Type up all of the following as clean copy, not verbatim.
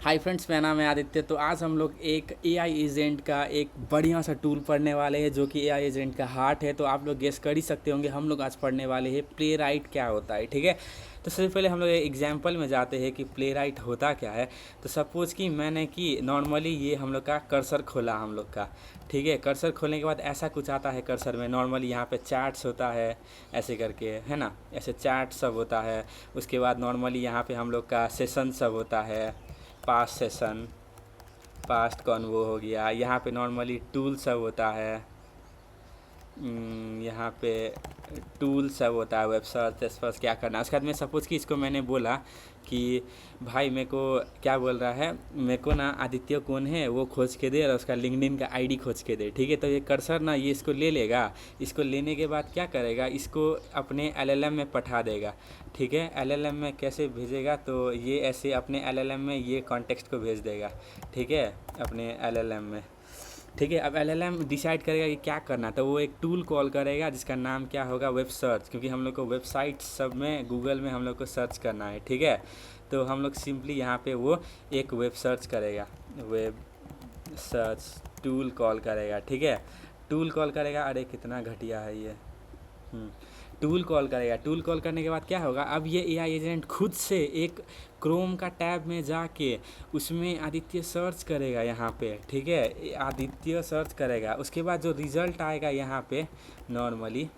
Hi friends, मेरा नाम है आदित्य। तो आज हम लोग एक एआई एजेंट का एक बढ़िया सा टूल पढ़ने वाले हैं जो कि एआई एजेंट का हार्ट है। तो आप लोग गेस कर ही सकते होंगे, हम लोग आज पढ़ने वाले हैं प्ले राइट क्या होता है। ठीक है, तो सबसे पहले हम लोग एग्जाम्पल में जाते हैं कि प्ले राइट होता क्या है। तो सपोज़ कि मैंने कि नॉर्मली ये हम लोग का कर्सर खोला हम लोग का। ठीक है, कर्सर खोलने के बाद ऐसा कुछ आता है कर्सर में। नॉर्मली यहाँ पे चार्ट्स होता है ऐसे करके, है ना, ऐसे चार्ट सब होता है। उसके बाद नॉर्मली यहाँ पे हम लोग का सेशन सब होता है, पास्ट सेशन, पास्ट कॉन्वो हो गया। यहाँ पे नॉर्मली टूल सब होता है। यहाँ पे टूल सब होता है, वेब सर्च सर्च क्या करना है। उसके बाद में सपोज़ कि इसको मैंने बोला कि भाई मेरे को क्या बोल रहा है, मेरे को ना आदित्य कौन है वो खोज के दे और उसका लिंक्डइन का आईडी खोज के दे। ठीक है, तो ये कर्सर ना ये इसको ले लेगा। इसको लेने के बाद क्या करेगा, इसको अपने एलएलएम में पठा देगा। ठीक है, एलएलएम में कैसे भेजेगा, तो ये ऐसे अपने एलएलएम में ये कॉन्टेक्स्ट को भेज देगा। ठीक है, अपने एलएलएम में। ठीक है, अब एलएलएम डिसाइड करेगा कि क्या करना, तो वो एक टूल कॉल करेगा जिसका नाम क्या होगा, वेब सर्च, क्योंकि हम लोग को वेबसाइट सब में गूगल में हम लोग को सर्च करना है। ठीक है, तो हम लोग सिंपली यहाँ पे वो एक वेब सर्च करेगा, वेब सर्च टूल कॉल करेगा। ठीक है, टूल कॉल करेगा। अरे कितना घटिया है ये। टूल कॉल करेगा। टूल कॉल करने के बाद क्या होगा, अब ये एआई एजेंट खुद से एक क्रोम का टैब में जाके उसमें आदित्य सर्च करेगा यहाँ पे। ठीक है, आदित्य सर्च करेगा। उसके बाद जो रिज़ल्ट आएगा यहाँ पे, नॉर्मली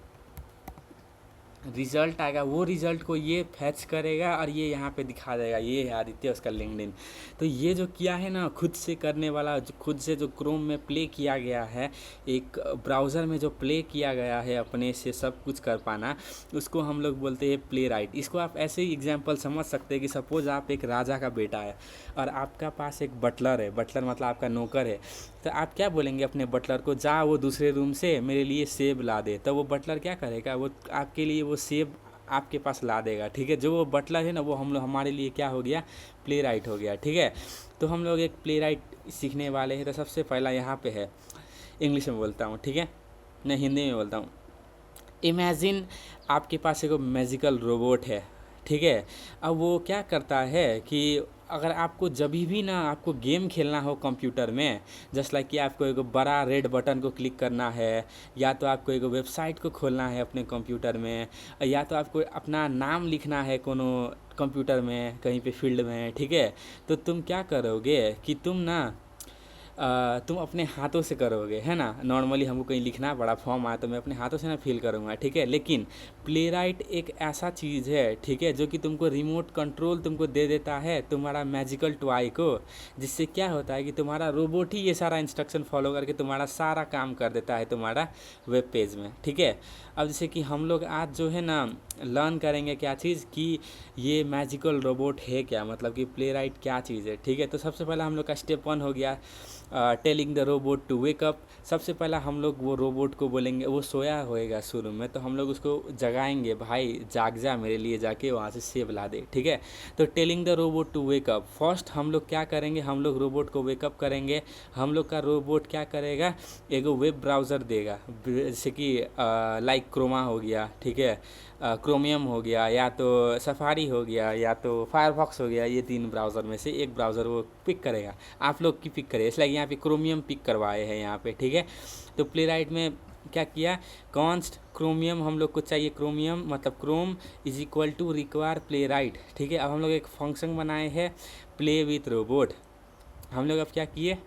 रिज़ल्ट आएगा, वो रिज़ल्ट को ये फैच करेगा और ये यहाँ पे दिखा देगा, ये है आदित्य उसका लिंक्डइन। तो ये जो किया है ना खुद से करने वाला, जो खुद से जो क्रोम में प्ले किया गया है, एक ब्राउज़र में जो प्ले किया गया है अपने से सब कुछ कर पाना, उसको हम लोग बोलते हैं प्ले राइट। इसको आप ऐसे ही एग्जाम्पल समझ सकते हैं कि सपोज़ आप एक राजा का बेटा है और आपका पास एक बटलर है। बटलर मतलब आपका नौकर है। तो आप क्या बोलेंगे अपने बटलर को, जा वो दूसरे रूम से मेरे लिए सेब ला दे। तो वो बटलर क्या करेगा, वो आपके लिए वो सेब आपके पास ला देगा। ठीक है, जो वो बटलर है ना वो हम लोग हमारे लिए क्या हो गया, प्ले राइट हो गया। ठीक है, तो हम लोग एक प्ले राइट सीखने वाले हैं। तो सबसे पहला यहाँ पे है, इंग्लिश में बोलता हूँ। ठीक है, मैं हिंदी में बोलता हूँ। इमेजिन आपके पास एक मैजिकल रोबोट है। ठीक है, अब वो क्या करता है कि अगर आपको जब भी ना आपको गेम खेलना हो कंप्यूटर में, जस्ट लाइक कि आपको एक बड़ा रेड बटन को क्लिक करना है, या तो आपको एक वेबसाइट को खोलना है अपने कंप्यूटर में, या तो आपको अपना नाम लिखना है कोनो कंप्यूटर में कहीं पे फील्ड में। ठीक है, तो तुम क्या करोगे कि तुम अपने हाथों से करोगे, है ना। नॉर्मली हमको कहीं लिखना बड़ा फॉर्म आया तो मैं अपने हाथों से ना फिल करूँगा। ठीक है, लेकिन प्ले राइट एक ऐसा चीज़ है, ठीक है, जो कि तुमको रिमोट कंट्रोल तुमको दे देता है तुम्हारा मैजिकल टॉय को, जिससे क्या होता है कि तुम्हारा रोबोट ही ये सारा इंस्ट्रक्शन फॉलो करके तुम्हारा सारा काम कर देता है तुम्हारा वेब पेज में। ठीक है, अब जैसे कि हम लोग आज जो है ना लर्न करेंगे क्या चीज़ कि ये मैजिकल रोबोट है क्या, मतलब कि प्ले राइट क्या चीज़ है। ठीक है, तो सबसे पहला हम लोग का स्टेप 1 हो गया telling the robot to wake up. सबसे पहला हम लोग वो रोबोट को बोलेंगे, वो सोया होएगा शुरू में, तो हम लोग उसको जगाएंगे, भाई जाग जा मेरे लिए जाके वहाँ से सेब ला दे। ठीक है, तो telling the robot to wake up. First हम लोग क्या करेंगे, हम लोग रोबोट को वेकअप करेंगे। हम लोग का रोबोट क्या करेगा, एक वेब ब्राउज़र देगा, जैसे कि लाइक क्रोमा हो गया। ठीक है, क्रोमियम हो गया, या तो सफारी हो गया, या तो फायरफॉक्स हो गया। ये 3 ब्राउज़र में से एक ब्राउज़र वो पिक करेगा। आप लोग की पिक करें, इसलिए यहाँ पे क्रोमियम पिक करवाए हैं यहाँ पे। ठीक है, तो प्ले राइट में क्या किया, कॉन्स्ट क्रोमियम हम लोग को चाहिए। क्रोमियम मतलब chrome is equal to require Playwright. ठीक है, अब हम लोग एक फंक्शन बनाए हैं प्ले विथ रोबोट। हम लोग अब क्या किए,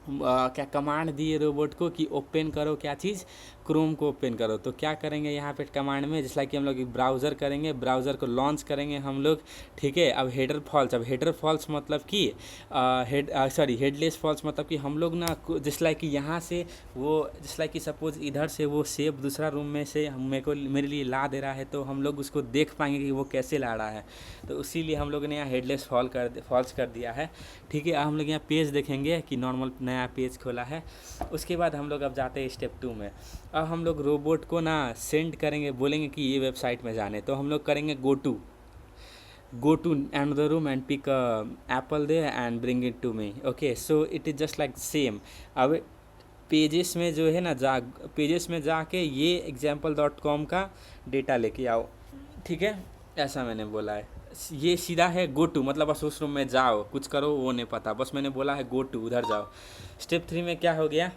क्या कमांड दिए रोबोट को कि ओपन करो क्या चीज़, क्रोम को ओपन करो। तो क्या करेंगे यहाँ पे कमांड में, जैसा कि हम लोग ब्राउज़र करेंगे, ब्राउज़र को लॉन्च करेंगे हम लोग। ठीक है, अब हेडर फॉल्स, अब हेडर फॉल्स मतलब कि हेडलेस फॉल्स मतलब कि हम लोग ना जैसे लाइक कि यहाँ से वो जैसे लाइक कि सपोज इधर से वो सेब दूसरा रूम में से मेरे लिए ला दे रहा है, तो हम लोग उसको देख पाएंगे कि वो कैसे ला रहा है। तो इसीलिए हम लोग ने यहाँ हेडलेस फॉल्स कर दिया है। ठीक है, अब हम लोग यहाँ पेज देखेंगे कि नॉर्मल नया पेज खोला है। उसके बाद हम लोग अब जाते हैं स्टेप 2 में। अब हम लोग रोबोट को ना सेंड करेंगे, बोलेंगे कि ये वेबसाइट में जाने, तो हम लोग करेंगे go to another room and pick a apple there and bring it to me. Okay, so it is just like same. अब पेजेस में जो है ना पेजेस में जाके ये example.com का डेटा लेके आओ। ठीक है, ऐसा मैंने बोला है। ये सीधा है गो टू, मतलब बस उस रूम में जाओ, कुछ करो वो नहीं पता, बस मैंने बोला है गो टू, उधर जाओ। स्टेप 3 में क्या हो गया,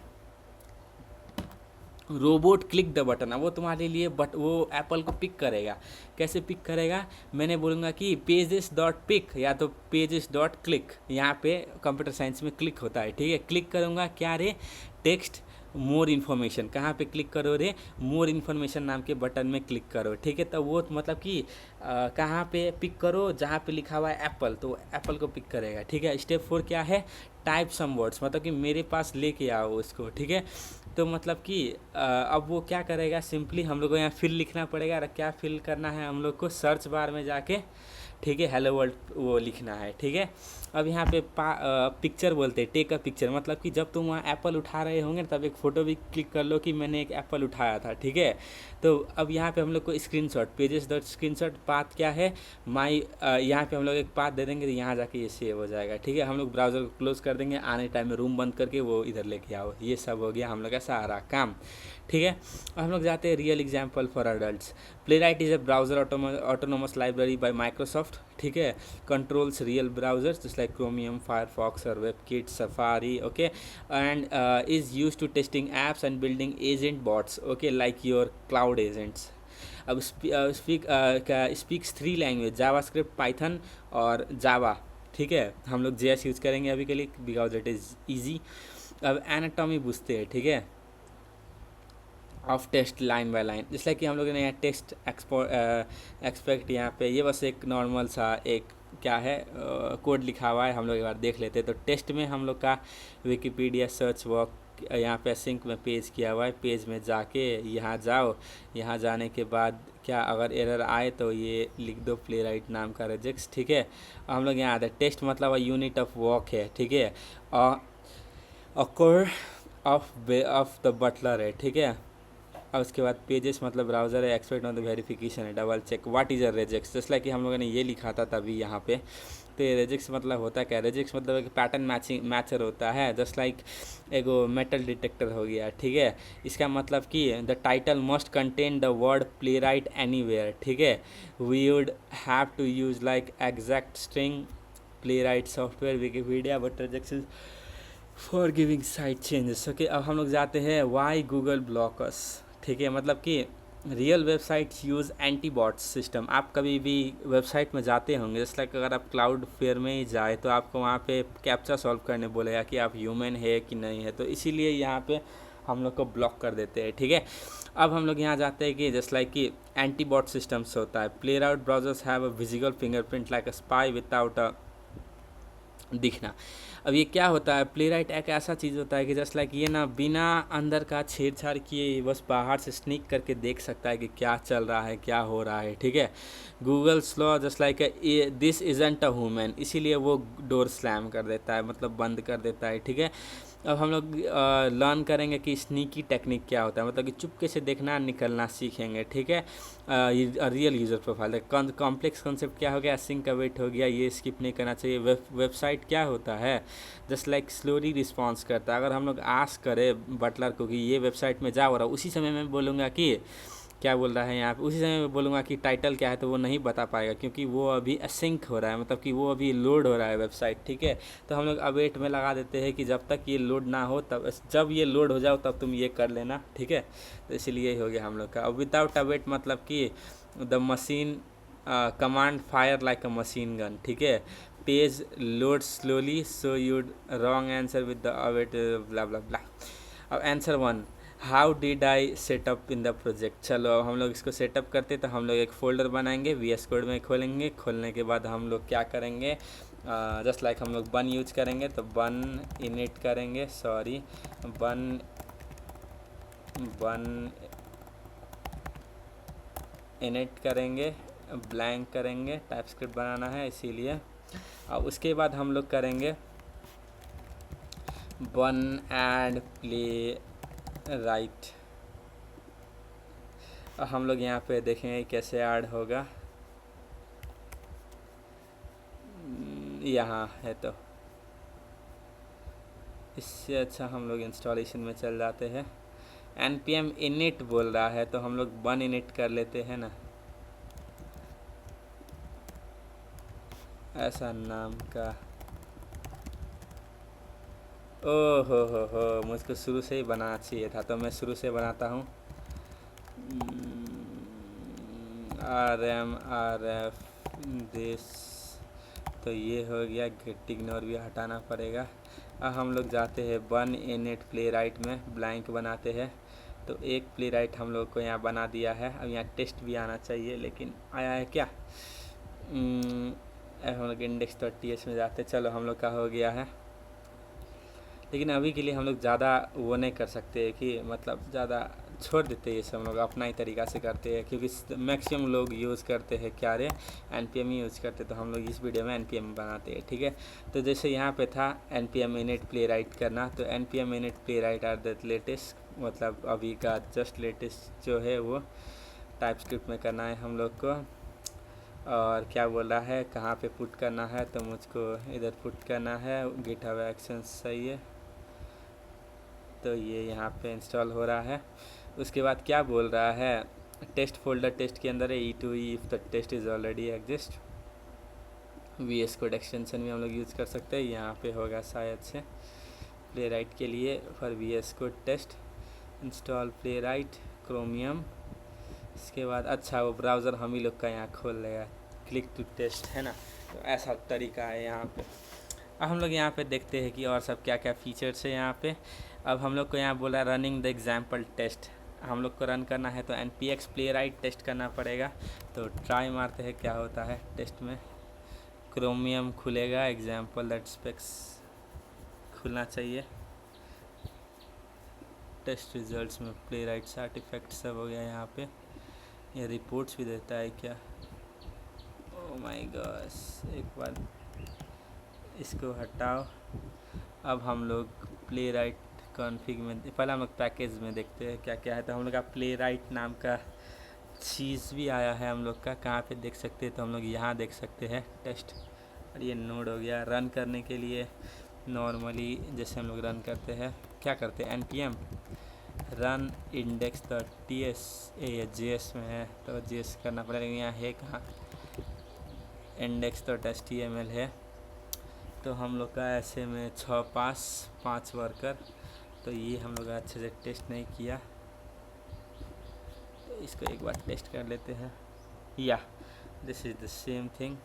रोबोट क्लिक द बटन। अब वो तुम्हारे लिए बट वो एप्पल को पिक करेगा। कैसे पिक करेगा, मैंने बोलूँगा कि पेजेस डॉट पिक या तो पेजेस डॉट क्लिक, यहाँ पे कंप्यूटर साइंस में क्लिक होता है, ठीक है। क्लिक करूँगा क्या रे, टेक्स्ट मोर इन्फॉर्मेशन, कहाँ पे क्लिक करो रे, मोर इन्फॉर्मेशन नाम के बटन में क्लिक करो, ठीक है। तो वो मतलब कि कहाँ पे पिक करो, जहाँ पे लिखा हुआ है एप्पल, तो एप्पल को पिक करेगा, ठीक है। स्टेप 4 क्या है, टाइप सम वर्ड्स, मतलब कि मेरे पास लेके आओ उसको, ठीक है। तो मतलब कि अब वो क्या करेगा, सिंपली हम लोग को यहाँ फिल लिखना पड़ेगा। और क्या फिल करना है हम लोग को, सर्च बार में जाके, ठीक है, हेलो वर्ल्ड वो लिखना है, ठीक है। अब यहाँ पे पिक्चर बोलते हैं, टेक अ पिक्चर, मतलब कि जब तुम वहाँ एप्पल उठा रहे होंगे तब एक फ़ोटो भी क्लिक कर लो कि मैंने एक एप्पल उठाया था, ठीक है। तो अब यहाँ पे हम लोग को screenshot, pages dot screenshot, path क्या है माई, यहाँ पे हम लोग एक पाथ दे देंगे, तो यहाँ जाके ये सेव हो जाएगा, ठीक है। हम लोग ब्राउज़र को क्लोज कर देंगे, आने टाइम में रूम बंद करके वो इधर लेके आओ। ये सब हो गया हम लोग का सारा काम, ठीक है। अब हम लोग जाते हैं real example for adults. Playwright is a browser autonomous library by Microsoft, ठीक है। Controls real browsers just like Chromium, Firefox और WebKit, Safari, okay. And is use to testing apps and building agent bots, okay, like your cloud agents. अब speaks 3 language, JavaScript, Python और Java, ठीक है। हम लोग JS use करेंगे अभी के लिए बिकॉज इट इज़ ईजी। अब एनाटॉमी पूछते हैं, ठीक है, of test line by line, इसलिए कि हम लोगों ने यहाँ टेस्ट एक्सपेक्ट यहाँ पे ये बस एक नॉर्मल सा एक क्या है कोड लिखा हुआ है, हम लोग एक बार देख लेते हैं। तो टेस्ट में हम लोग का विकिपीडिया सर्च वर्क यहाँ पे सिंक में पेज किया हुआ है, पेज में जाके यहाँ जाओ, यहाँ जाने के बाद क्या अगर एरर आए तो ये लिख दो प्लेराइट नाम का रेजेक्स, ठीक है। हम लोग यहाँ आते हैं, टेस्ट मतलब यूनिट ऑफ वर्क है, ठीक है, अकोर ऑफ द बटलर है, ठीक है। और उसके बाद पेजेस मतलब ब्राउज़र है, एक्सपेक्ट ऑन द वेरिफिकेशन है, double check what is a regex, just like कि हम लोगों ने ये लिखा था तभी यहाँ पे। तो ये रेजेक्स मतलब होता क्या है, रेजेक्स मतलब एक पैटर्न मैचर होता है, जस्ट लाइक एगो मेटल डिटेक्टर हो गया, ठीक है। इसका मतलब कि the title must contain the word Playwright anywhere, ठीक है। We would have to use like exact string Playwright software Wikipedia but rejection for giving site changes, okay. अब हम लोग जाते हैं वाई गूगल ब्लॉकर्स, ठीक है, मतलब कि रियल वेबसाइट्स यूज़ एंटीबॉट्स सिस्टम। आप कभी भी वेबसाइट में जाते होंगे, जैसे लाइक अगर आप क्लाउड फेयर में ही जाए तो आपको वहाँ पे कैप्चा सॉल्व करने बोलेगा कि आप ह्यूमन है कि नहीं है, तो इसीलिए यहाँ पे हम लोग को ब्लॉक कर देते हैं, ठीक है। अब हम लोग यहाँ जाते हैं कि जस्ट लाइक कि एंटीबॉट सिस्टम्स होता है, player out browsers have a visible fingerprint like a spy without a दिखना। अब ये क्या होता है, प्लेराइट एक ऐसा चीज़ होता है कि जस्ट लाइक ये ना बिना अंदर का छेड़छाड़ किए बस बाहर से स्नीक करके देख सकता है कि क्या चल रहा है, क्या हो रहा है, ठीक है। Google slow just like this isn't a human, इसीलिए वो डोर स्लैम कर देता है, मतलब बंद कर देता है, ठीक है। अब हम लोग लर्न करेंगे कि स्नीकी टेक्निक क्या होता है, मतलब कि चुपके से देखना निकलना सीखेंगे, ठीक है। Real user profile, complex concept क्या हो गया, सिंक अवेट हो गया, ये स्किप नहीं करना चाहिए। वेबसाइट क्या होता है, जस्ट लाइक स्लोली रिस्पॉन्स करता है। अगर हम लोग आस्क करें बटलर को कि ये वेबसाइट में जाओ, और उसी समय मैं बोलूँगा कि क्या बोल रहा है यहाँ पे, उसी समय मैं बोलूँगा कि टाइटल क्या है, तो वो नहीं बता पाएगा क्योंकि वो अभी असिंक हो रहा है, मतलब कि वो अभी लोड हो रहा है वेबसाइट, ठीक है। तो हम लोग अवेट में लगा देते हैं कि जब तक ये लोड ना हो, तब जब ये लोड हो जाओ तब तुम ये कर लेना, ठीक है। तो इसलिए हो गया हम लोग का। अब विदाउट अवेट मतलब कि the machine command fire like a machine gun, ठीक है। Page load slowly so you'd wrong answer with the await blah blah blah. अब answer 1, how did I set up in the project. चलो अब हम लोग इसको सेटअप करते, तो हम लोग एक फ़ोल्डर बनाएंगे, VS कोड में खोलेंगे, खोलने के बाद हम लोग क्या करेंगे, जस्ट लाइक हम लोग बन यूज करेंगे, तो बन इनिट करेंगे, सॉरी बन इनिट करेंगे, ब्लैंक करेंगे, टाइपस्क्रिप्ट बनाना है इसीलिए। अब उसके बाद हम लोग करेंगे बन एड प्ले राइट। हम लोग यहाँ पे देखेंगे कैसे ऐड होगा, यहाँ है, तो इससे अच्छा हम लोग इंस्टॉलेशन में चल जाते हैं। npm init बोल रहा है, तो हम लोग बन इनिट कर लेते हैं ना। ऐसा नाम का। ओ हो, मुझको शुरू से ही बनाना चाहिए था, तो मैं शुरू से बनाता हूँ। RF this. तो ये हो गया, गेट इग्नोर भी हटाना पड़ेगा। अब हम लोग जाते हैं वन इनइट प्ले राइट में, ब्लैंक बनाते हैं। तो एक प्ले राइट हम लोग को यहाँ बना दिया है। अब यहाँ टेस्ट भी आना चाहिए, लेकिन आया है क्या? अब हम लोग index.ts में जाते, चलो हम लोग का हो गया है। लेकिन अभी के लिए हम लोग ज़्यादा वो नहीं कर सकते कि मतलब ज़्यादा छोड़ देते हैं, ये सब हम लोग अपना ही तरीका से करते हैं, क्योंकि मैक्सिमम लोग यूज़ करते हैं क्या रे, npm ही यूज़ करते, तो हम लोग इस वीडियो में npm बनाते हैं, ठीक है। तो जैसे यहाँ पे था npm init प्ले राइट करना, तो npm init Playwright are the latest, मतलब अभी का जस्ट लेटेस्ट जो है वो टाइपस्क्रिप्ट में करना है हम लोग को। और क्या बोल रहा है, कहाँ पे पुट करना है, तो मुझको इधर पुट करना है, गिटहब एक्शंस सही है। तो ये यहाँ पे इंस्टॉल हो रहा है। उसके बाद क्या बोल रहा है, टेस्ट फोल्डर टेस्ट के अंदर है e2e if the test is already exist. VS code extension भी हम लोग यूज़ कर सकते हैं, यहाँ पे होगा शायद से प्ले राइट के लिए for VS code test install Playwright chromium. इसके बाद अच्छा वो ब्राउज़र हम ही लोग का यहाँ खोल लेगा, क्लिक टू टेस्ट है ना। तो ऐसा तरीका है यहाँ पे। अब हम लोग यहाँ पे देखते हैं कि और सब क्या क्या फीचर्स है यहाँ पे। अब हम लोग को यहाँ बोला रनिंग द एग्जाम्पल टेस्ट, हम लोग को रन करना है तो npx प्ले राइट टेस्ट करना पड़ेगा। तो ट्राई मारते हैं क्या होता है टेस्ट में। क्रोमियम खुलेगा, एग्जाम्पल दैट स्पेक्स खुलना चाहिए। टेस्ट रिजल्ट्स में प्ले राइट आर्टिफैक्ट सब हो गया यहाँ पे। ये रिपोर्ट्स भी देता है क्या? ओह माय गॉस, एक बार इसको हटाओ। अब हम लोग प्ले राइट कॉन्फ़िग में, पहले हम लोग पैकेज में देखते हैं क्या क्या है। तो हम लोग का प्ले राइट नाम का चीज़ भी आया है हम लोग का, कहाँ पे देख सकते हैं, तो हम लोग यहाँ देख सकते हैं टेस्ट। और ये नोड हो गया। रन करने के लिए नॉर्मली जैसे हम लोग रन करते हैं क्या करते हैं, npm रन index.ts, ये JS में है तो JS करना पड़ेगा। यहाँ है कहाँ, index.html है। तो हम लोग का ऐसे में 6 पास 5 वर्कर, तो ये हम लोग अच्छे से टेस्ट नहीं किया, तो इसको एक बार टेस्ट कर लेते हैं। या this is the same thing,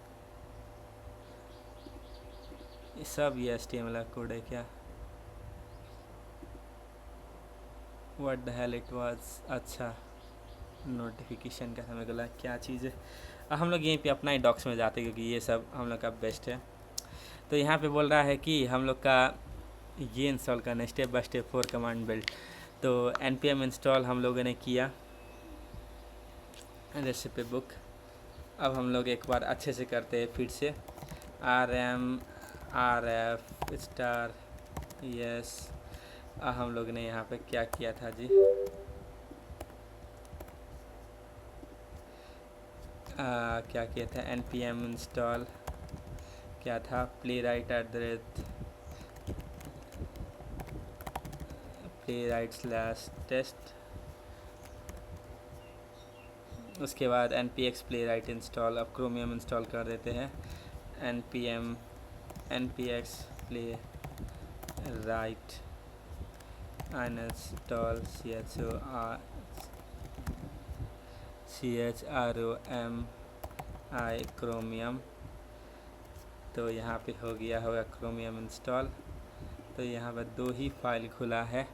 सब ये HTML कोड है क्या? What the hell it was. अच्छा नोटिफिकेशन का समय गला क्या चीज़ है। अब हम लोग यहीं पे अपना ही डॉक्स में जाते हैं, क्योंकि ये सब हम लोग का बेस्ट है। तो यहाँ पे बोल रहा है कि हम लोग का ये इंस्टॉल करना है step by step 4 command build. तो npm इंस्टॉल हम लोगों ने किया रेसिपी बुक। अब हम लोग एक बार अच्छे से करते हैं फिर से, rf स्टार यस। हम लोग ने यहाँ पे क्या किया था जी, क्या किया था, npm इंस्टॉल क्या था, play right @ play right / test. उसके बाद npx प्ले राइट इंस्टॉल। अब क्रोमियम इंस्टॉल कर देते हैं, npx play right uninstall chromi chromium. तो यहाँ पे हो गया होगा क्रोमियम इंस्टॉल। तो यहाँ पर 2 ही फाइल खुला है,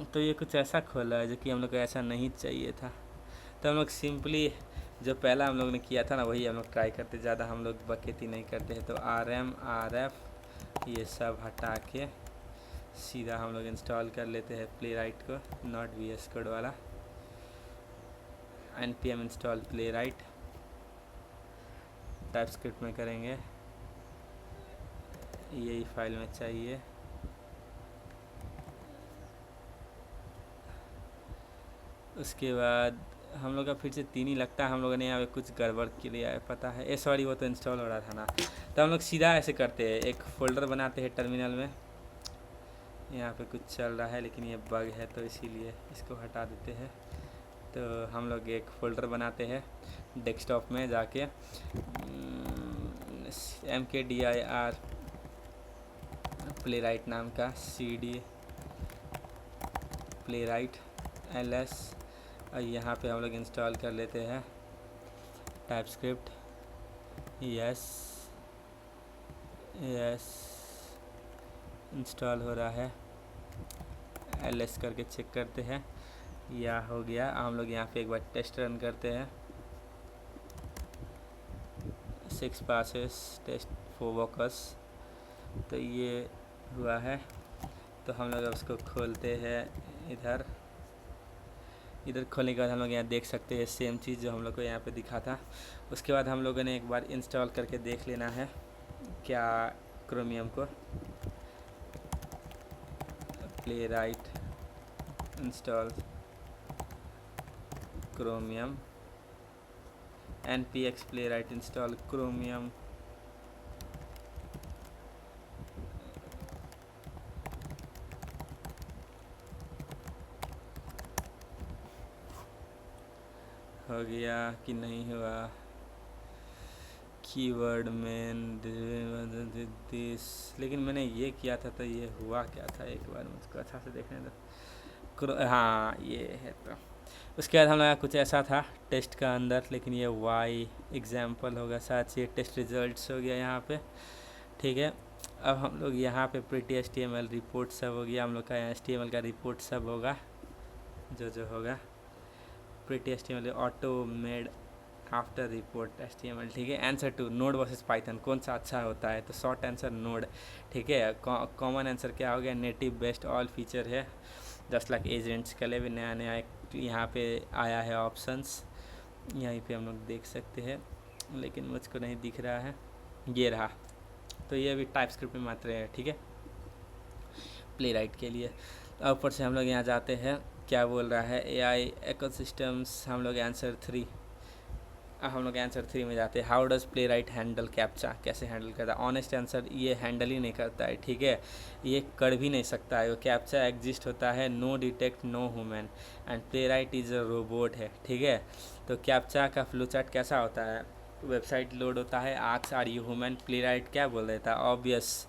तो ये कुछ ऐसा खोला है जो कि हम लोग को ऐसा नहीं चाहिए था। तो हम लोग सिंपली जो पहला हम लोग ने किया था ना वही हम लोग ट्राई करते, ज़्यादा हम लोग बकेती नहीं करते हैं। तो rm rf ये सब हटा के सीधा हम लोग इंस्टॉल कर लेते हैं प्ले राइट को, नॉट VS कोड वाला। npm install play right TypeScript में करेंगे, यही फाइल में चाहिए। उसके बाद हम लोग का फिर से 3 ही लगता है, हम लोगों ने यहाँ पे कुछ गड़बड़ किया है पता है। सॉरी वो तो इंस्टॉल हो रहा था ना। तो हम लोग सीधा ऐसे करते हैं, एक फ़ोल्डर बनाते हैं टर्मिनल में। यहाँ पे कुछ चल रहा है लेकिन ये बग है तो इसीलिए इसको हटा देते हैं। तो हम लोग एक फ़ोल्डर बनाते हैं डेस्कटॉप में जाके mkdir प्लेराइट नाम का cd प्लेराइट ls, और यहाँ पे हम लोग इंस्टॉल कर लेते हैं टाइपस्क्रिप्ट। यस इंस्टॉल हो रहा है, ls करके चेक करते हैं, या हो गया। हम लोग यहाँ पे एक बार टेस्ट रन करते हैं। 6 passes टेस्ट फॉर वर्कर्स, तो ये हुआ है। तो हम लोग अब उसको खोलते हैं। इधर खोलने के बाद हम लोग यहाँ देख सकते हैं सेम चीज़ जो हम लोग को यहाँ पे दिखा था। उसके बाद हम लोगों ने एक बार इंस्टॉल करके देख लेना है क्या क्रोमियम को। Playwright install chromium, npx playwright install chromium. हो गया कि नहीं हुआ? कीवर्ड में दिस, लेकिन मैंने ये किया था तो ये हुआ क्या था, एक बार मुझको अच्छा से देखने दो। हाँ ये है। तो उसके बाद हम लोग कुछ ऐसा था टेस्ट का अंदर, लेकिन ये वाई एग्जाम्पल होगा शायद से, ये टेस्ट रिजल्ट्स हो गया यहाँ पे। ठीक है, अब हम लोग यहाँ पे प्रिटी HTML रिपोर्ट सब हो गया। हम लोग का HTML का रिपोर्ट सब होगा जो होगा pretty HTML auto made after report HTML। ठीक है, answer to node versus Python कौन सा अच्छा होता है? तो शॉर्ट आंसर नोड। ठीक है, कॉमन आंसर क्या हो गया? नेटिव बेस्ट ऑल फीचर है जस्ट लाइक एजेंट्स। के लिए भी नया नया यहाँ पे आया है ऑप्शंस, यहीं पे हम लोग देख सकते हैं, लेकिन मुझको नहीं दिख रहा है। ये रहा, तो ये अभी टाइपस्क्रिप्ट में मात्र है। ठीक है, प्लेराइट के लिए। ऊपर से हम लोग यहाँ जाते हैं, क्या बोल रहा है AI इकोसिस्टम्स। हम लोग आंसर 3 में जाते हैं। How does playwright handle captcha, कैसे हैंडल करता है? ऑनेस्ट आंसर, ये हैंडल ही नहीं करता है। ठीक है, ये कर भी नहीं सकता है। वो कैप्चा एग्जिस्ट होता है no detect no human, and Playwright is a robot है। ठीक है, तो कैप्चा का फ्लो चार्ट कैसा होता है? वेबसाइट लोड होता है, ask are you human, Playwright क्या बोल देता है? ऑब्वियस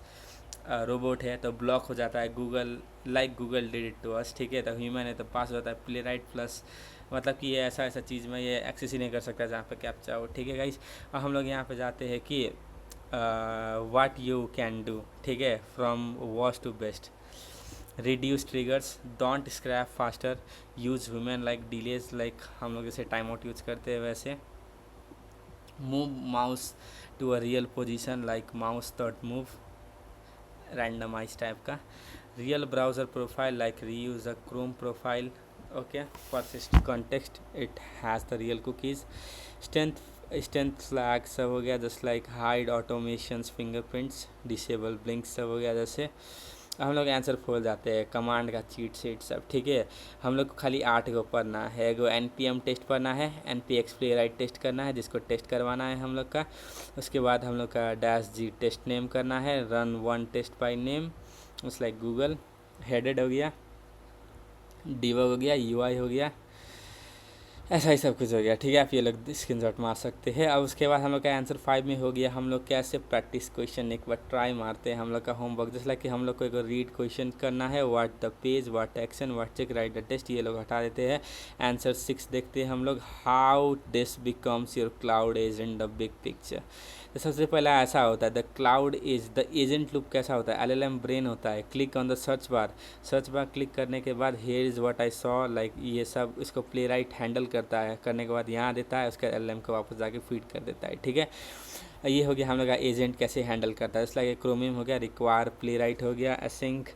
रोबोट है तो ब्लॉक हो जाता है, Google did it to us. ठीक है, तो ह्यूमन है तो पास हो जाता है। प्लेराइट प्लस मतलब कि ये ऐसा चीज़ में ये एक्सेस ही नहीं कर सकता जहाँ पे कैप्चा हो। ठीक है गाइस, और हम लोग यहाँ पे जाते हैं कि व्हाट यू कैन डू। ठीक है, from worst to best, reduce triggers, don't scrap faster, use human like delays, like हम लोग जैसे टाइम आउट यूज करते हैं वैसे। Move mouse to a real position like mouse third move, randomize type का। Real browser profile like reuse a Chrome profile. Okay, persist context, it has the real cookies। strength flag सब हो गया, just like hide automations, fingerprints, disable blink सब हो गया। जैसे हम लोग आंसर खोल जाते हैं, कमांड का चीट शीट सब। ठीक है, हम लोग को खाली 8 को पढ़ना है। एगो npm टेस्ट पढ़ना है, npx प्लेराइट टेस्ट करना है जिसको टेस्ट करवाना है हम लोग का। उसके बाद हम लोग का -g टेस्ट नेम करना है, रन 1 टेस्ट बाई नेम, उस लाइक गूगल। हेडेड हो गया, डिबग हो गया, UI हो गया, ऐसा ही सब कुछ हो गया। ठीक है, आप ये लोग स्क्रीनशॉट मार सकते हैं। अब उसके बाद हम लोग का आंसर 5 में हो गया। हम लोग कैसे प्रैक्टिस क्वेश्चन एक बार ट्राई मारते हैं। हम लोग का होमवर्क जैसे कि हम लोग को एक रीड क्वेश्चन करना है, what the page, what action, what check, write the test, ये लोग हटा देते हैं। आंसर 6 देखते हैं हम लोग, how this becomes your cloud agent the big picture. तो सबसे पहला ऐसा होता है, the cloud is the agent loop कैसा होता है? LLM ब्रेन होता है। Click on the search bar click करने के बाद here is what I saw, like ये सब इसको प्लेराइट हैंडल करता है। करने के बाद यहाँ देता है, उसका LLM को वापस जाके फीड कर देता है। ठीक है, ये हो गया हम लोग का एजेंट कैसे हैंडल करता है। इसलिए क्रोमियम हो गया, रिक्वायर प्लेराइट हो गया, एसिंक,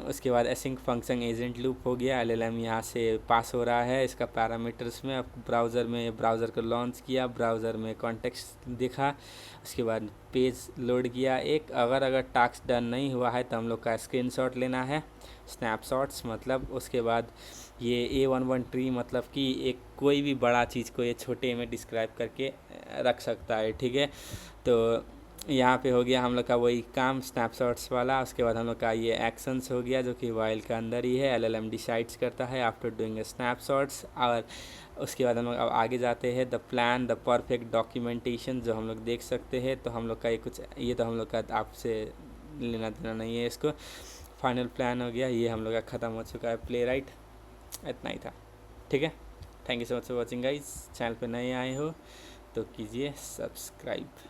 उसके बाद एसिंक फंक्शन एजेंट लूप हो गया। LLM यहाँ से पास हो रहा है इसका पैरामीटर्स में। अब ब्राउज़र को लॉन्च किया, ब्राउज़र में कॉन्टेक्स्ट दिखा, उसके बाद पेज लोड किया। अगर टास्क डन नहीं हुआ है तो हम लोग का स्क्रीनशॉट लेना है, स्नैपशॉट्स मतलब। उसके बाद ये A11 ट्री मतलब कि एक कोई भी बड़ा चीज़ को ये छोटे में डिस्क्राइब करके रख सकता है। ठीक है, तो यहाँ पे हो गया हम लोग का वही काम स्नैपशॉट्स वाला। उसके बाद हम लोग का ये एक्शंस हो गया जो कि वाइल का अंदर ही है, एलएलएम डिसाइड्स करता है आफ्टर डूइंग स्नैपशॉट्स। और उसके बाद हम लोग अब आगे जाते हैं, the plan the perfect documentation, जो हम लोग देख सकते हैं। तो हम लोग का ये कुछ, ये तो हम लोग का आपसे लेना देना नहीं है इसको। फाइनल प्लान हो गया, ये हम लोग का ख़त्म हो चुका है प्ले राइट। इतना ही था, ठीक है। Thank you so much for watching guys. Channel पे नए आए हो तो कीजिए सब्सक्राइब।